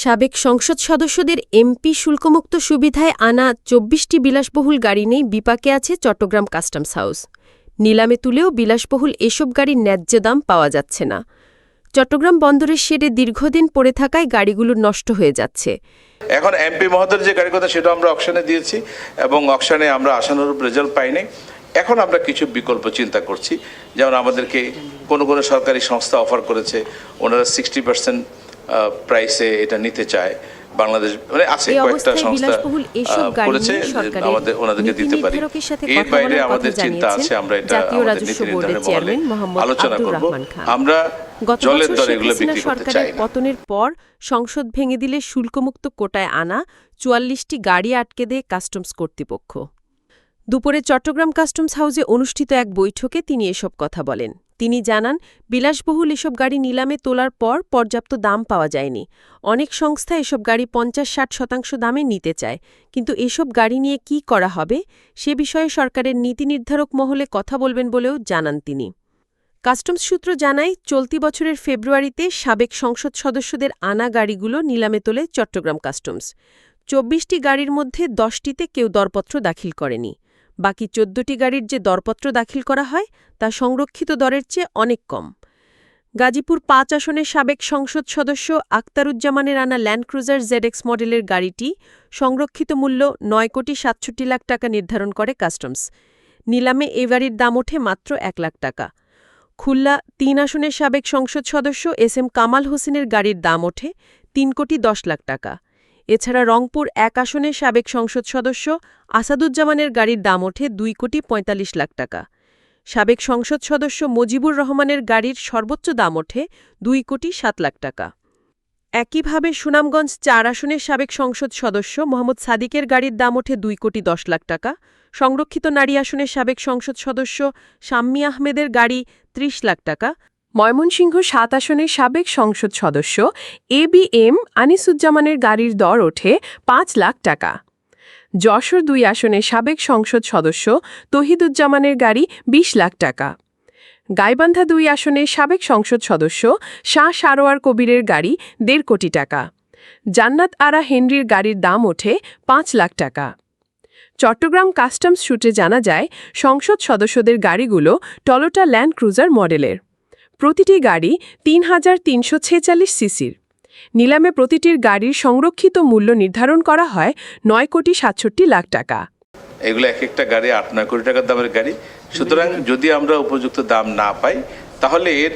সাবেক সংসদ সদস্যদের এমপি শুল্কমুক্ত সুবিধায় আনা ২৪টি বিলাসবহুল গাড়ি নেই বিপাকে আছে চট্টগ্রাম কাস্টমস হাউস। নিলামে তুলেও বিলাসবহুল এসব গাড়ির ন্যায্য দাম পাওয়া যাচ্ছে না। চট্টগ্রাম বন্দরের শেডে দীর্ঘদিন পড়ে থাকায় গাড়িগুলো নষ্ট হয়ে যাচ্ছে। এখন এমপি মহোদয়ের যে গাড়ির কথা সেটা আমরা অকশনে দিয়েছি এবং অকশনে আমরা আশানুরূপ রেজাল্ট পাইনি। এখন আমরা কিছু বিকল্প চিন্তা করছি, যেমন আমাদেরকে কোনো সরকারি সংস্থা অফার করেছে, ওনারা 60% প্রাইসে এটা নিতে চায়। বাংলাদেশ মানে আছে কয়েকটা সংস্থা করেছে, আমাদের ওনাদেরকে দিতে পারি। এর বাইরে আমাদের চিন্তা আছে, আমরা এটা আমাদের নীতি নির্ধারণের মহলে আলোচনা করব। আমরা জলের দরে এগুলো বিক্রি করতে চাই না। পতনের পর সংসদ ভেঙে দিলে শুল্কমুক্ত কোটায় আনা ৪৪টি গাড়ি আটকে দেয় কাস্টমস কর্তৃপক্ষ। দুপুরে চট্টগ্রাম কাস্টমস হাউসে অনুষ্ঠিত এক বৈঠকে তিনি এসব কথা বলেন। তিনি জানান, বিলাসবহুল এসব গাড়ি নিলামে তোলার পর পর্যাপ্ত দাম পাওয়া যায়নি। অনেক সংস্থা এসব গাড়ি ৫০-৬০% দামে নিতে চায়, কিন্তু এসব গাড়ি নিয়ে কি করা হবে সে বিষয়ে সরকারের নীতি নির্ধারক মহলে কথা বলবেন বলেও জানান তিনি। কাস্টমস সূত্র জানায়, চলতি বছরের ফেব্রুয়ারিতে সাবেক সংসদ সদস্যদের আনা গাড়িগুলো নিলামে তোলে চট্টগ্রাম কাস্টমস। ২৪টি গাড়ির মধ্যে ১০টিতে কেউ দরপত্র দাখিল করেনি। বাকি ১৪টি গাড়ির যে দরপত্র দাখিল করা হয় তা সংরক্ষিত দরের চেয়ে অনেক কম। গাজীপুর ৫ আসনের সাবেক সংসদ সদস্য আখতারুজ্জামানের আনা ল্যান্ডক্রুজার ZX মডেলের গাড়িটি সংরক্ষিত মূল্য ৯,৬৭,০০,০০০ টাকা নির্ধারণ করে কাস্টমস। নিলামে এ গাড়ির দাম ওঠে মাত্র ১ লাখ টাকা। খুলনা ৩ আসনের সাবেক সংসদ সদস্য SM কামাল হোসেনের গাড়ির দাম ওঠে ৩,১০,০০,০০০ টাকা। এছাড়া রংপুর ১ আসনের সাবেক সংসদ সদস্য আসাদুজ্জামানের গাড়ির দাম ওঠে ২,৪৫,০০,০০০ টাকা। সাবেক সংসদ সদস্য মজিবুর রহমানের গাড়ির সর্বোচ্চ দাম ওঠে ২,৭,০০,০০০ টাকা। একইভাবে সুনামগঞ্জ ৪ আসনের সাবেক সংসদ সদস্য মোহাম্মদ সাদিকের গাড়ির দাম ওঠে ২,১০,০০,০০০ টাকা। সংরক্ষিত নারী আসনের সাবেক সংসদ সদস্য শাম্মী আহমেদের গাড়ি ৩০,০০,০০০ টাকা। ময়মনসিংহ ৭ আসনের সাবেক সংসদ সদস্য ABM আনিসুজ্জামানের গাড়ির দর ওঠে ৫ লাখ টাকা। যশোর ২ আসনের সাবেক সংসদ সদস্য তহিদুজ্জামানের গাড়ি ২০ লাখ টাকা। গাইবান্ধা ২ আসনের সাবেক সংসদ সদস্য শাহ সারোয়ার কবিরের গাড়ি ১.৫ কোটি টাকা। জান্নাত আরা হেনরির গাড়ির দাম ওঠে ৫ লাখ টাকা। চট্টগ্রাম কাস্টমস সূত্রে জানা যায়, সংসদ সদস্যদের গাড়িগুলো টয়োটা ল্যান্ড ক্রুজার মডেলের। প্রতিটি গাড়ি ৩,৩৪৬ সিসির। নিলামে প্রতিটির গাড়ির সংরক্ষিত মূল্য নির্ধারণ করা হয় ৯,৬৭,০০,০০০ টাকা। এগুলো এক একটা গাড়ি ৮-৯ কোটি টাকার দামের গাড়ি। সুতরাং যদি আমরা উপযুক্ত দাম না পাই, তাহলে এর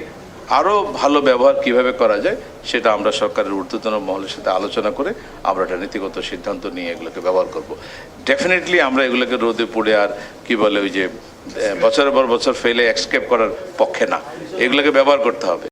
আরও ভালো ব্যবহার কিভাবে করা যায় সেটা আমরা সরকারের ঊর্ধ্বতন মহলের সাথে আলোচনা করে আমরা একটা নীতিগত সিদ্ধান্ত নিয়ে এগুলোকে ব্যবহার করব। ডেফিনেটলি আমরা এগুলোকে রোদে পড়ে আর কি বলে ওই যে বছরের পর বছর ফেলে এক্সকেপ করার পক্ষে না, এগুলোকে ব্যবহার করতে হবে।